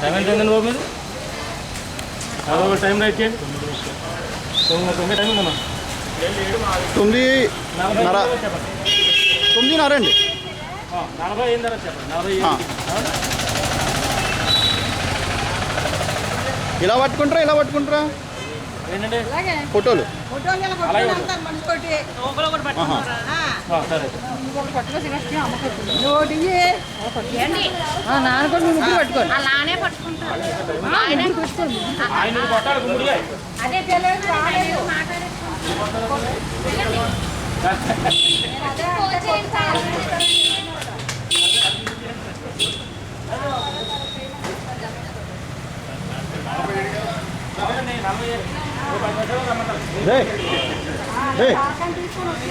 Time ఎంత అయిందండి బాబు మీరు టైం రైట్ చేయండి. 9 టైం ఉందమ్మా. 9:30 అండి. 40 అయిన తర్వాత చెప్పండి. 40 ఇలా పట్టుకుంటారా ఏంటంటే ఫోటోలు. సరే నాన్న కూడా ముగ్గురు పట్టుకోండి. అలానే పట్టుకుంటారు. ఆయన కొట్టాలి గుమ్ముడి. అదే తెలియదు రాలేదు.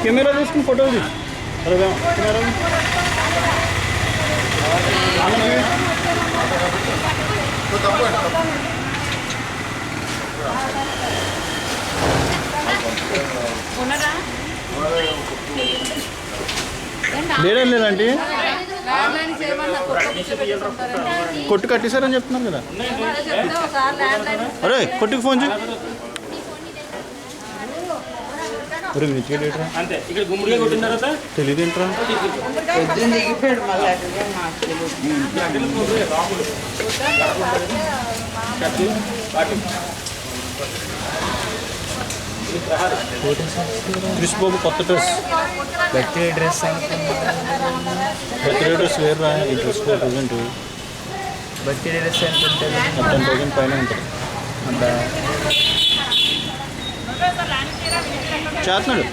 కెమెరా తీసుకుని ఫోటోలు తీసి లేదండి. కొట్టు కట్టేశారని చెప్తున్నారు కదా. అరే కొట్టుకు ఫోన్ చేయి. అంతే ఇక్కడ గుమ్ముడిగా కొట్టిన తర్వాత తెలియదు ఏంట్రా. క్రిష్ బాబు కొత్త డ్రెస్. బర్త్డే డ్రెస్ వేరు ఈ డ్రెస్ ప్రజెంట్ బర్త్డే డ్రెస్ ఎంత ఉంటుంది? 10,000 పైన ఉంటుంది. అంత చేస్తున్నాడు.